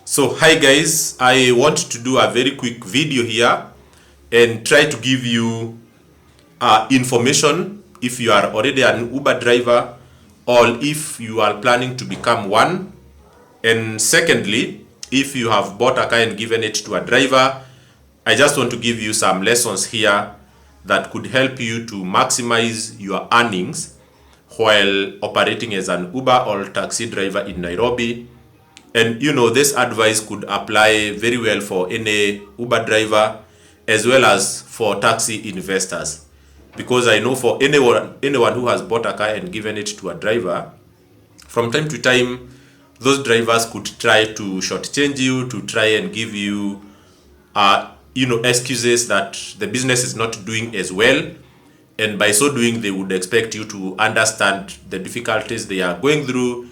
So hi guys, I want to do a very quick video here and try to give you information if you are already an Uber driver or if you are planning to become one. And secondly, if you have bought a car and given it to a driver, I just want to give you some lessons here that could help you to maximize your earnings while operating as an Uber or taxi driver in Nairobi. And this advice could apply very well for any Uber driver as well as for taxi investors. Because I know for anyone who has bought a car and given it to a driver, from time to time, those drivers could try to shortchange you, to try and give you, excuses that the business is not doing as well. And by so doing, they would expect you to understand the difficulties they are going through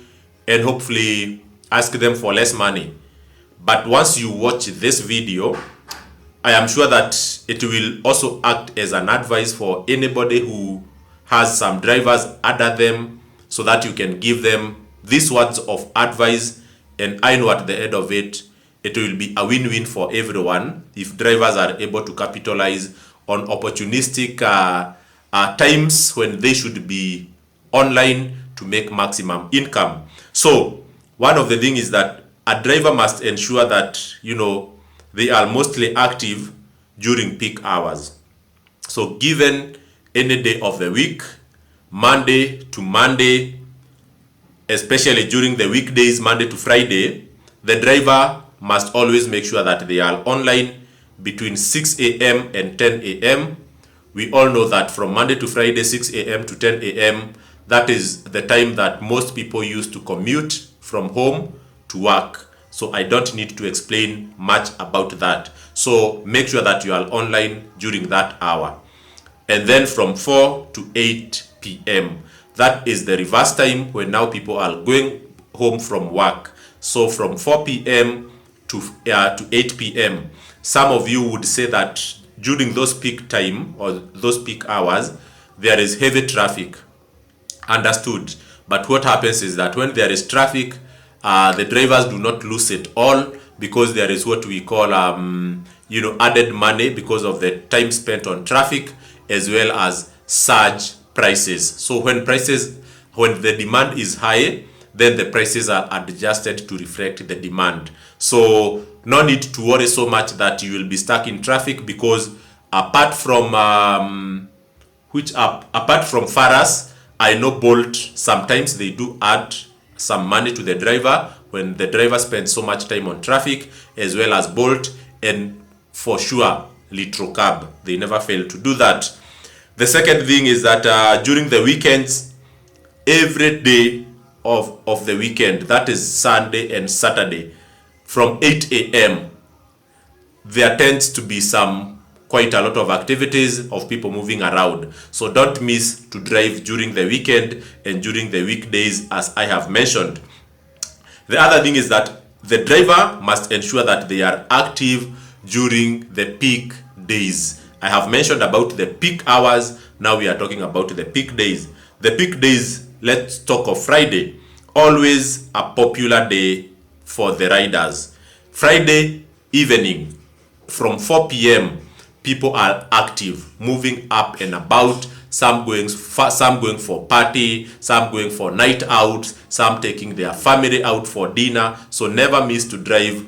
and hopefully ask them for less money. But once you watch this video, I am sure that it will also act as an advice for anybody who has some drivers under them, so that you can give them these words of advice. And I know at the end of it, it will be a win-win for everyone if drivers are able to capitalize on opportunistic times when they should be online to make maximum income. So one of the things is that a driver must ensure that they are mostly active during peak hours. So given any day of the week, Monday to Monday, especially during the weekdays, Monday to Friday, the driver must always make sure that they are online between 6 a.m. and 10 a.m. We all know that from Monday to Friday, 6 a.m. to 10 a.m., that is the time that most people use to commute from home to work. So I don't need to explain much about that. So make sure that you are online during that hour. And then from 4 to 8 p.m., that is the reverse time when now people are going home from work. So from 4 p.m. to 8 p.m., some of you would say that during those peak time or those peak hours, there is heavy traffic. Understood. But what happens is that when there is traffic, the drivers do not lose it all, because there is what we call added money because of the time spent on traffic, as well as surge prices. So when the demand is high, then the prices are adjusted to reflect the demand. So no need to worry so much that you will be stuck in traffic, because apart from faras, I know Bolt, sometimes they do add some money to the driver when the driver spends so much time on traffic, as well as Bolt, and for sure Litro Cab, they never fail to do that. The second thing is that during the weekends, every day of the weekend, that is Sunday and Saturday, from 8 a.m., there tends to be quite a lot of activities of people moving around. So don't miss to drive during the weekend and during the weekdays, as I have mentioned. The other thing is that the driver must ensure that they are active during the peak days. I have mentioned about the peak hours. Now we are talking about the peak days. The peak days, let's talk of Friday. Always a popular day for the riders. Friday evening from 4 p.m., people are active, moving up and about. Some going for party, some going for night out, some taking their family out for dinner. So never miss to drive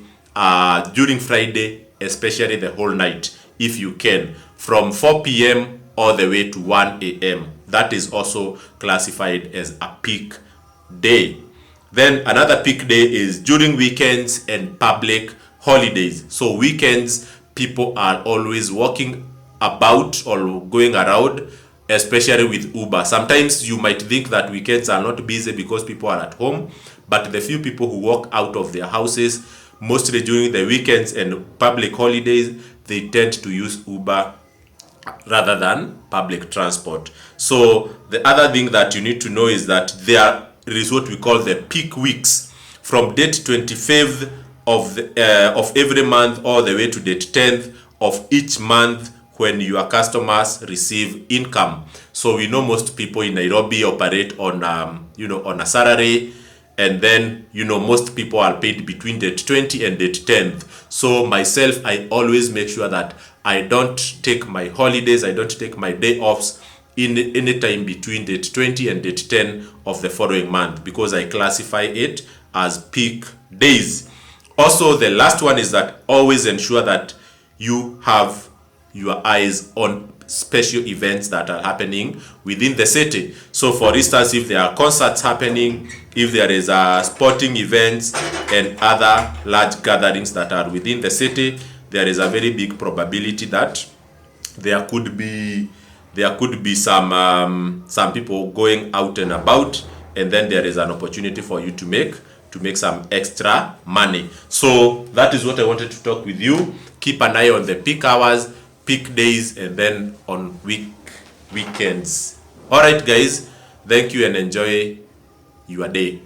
during Friday, especially the whole night, if you can, from 4 p.m. all the way to 1 a.m. That is also classified as a peak day. Then another peak day is during weekends and public holidays. So weekends, people are always walking about or going around, especially with Uber. Sometimes you might think that weekends are not busy because people are at home, but the few people who walk out of their houses, mostly during the weekends and public holidays, they tend to use Uber rather than public transport. So the other thing that you need to know is that there is what we call the peak weeks, from date 25th of every month all the way to date 10th of each month, when your customers receive income. So we know most people in Nairobi operate on on a salary, and then most people are paid between date 20 and date 10th. So myself, I always make sure that I don't take my holidays, I don't take my day offs in any time between date 20 and date 10 of the following month, because I classify it as peak days. Also, the last one is that always ensure that you have your eyes on special events that are happening within the city. So for instance, if there are concerts happening, if there is a sporting events and other large gatherings that are within the city, there is a very big probability that there could be some people going out and about, and then there is an opportunity for you to make some extra money. So that is what I wanted to talk with you. Keep an eye on the peak hours, peak days, and then on weekends. All right, guys, thank you and enjoy your day.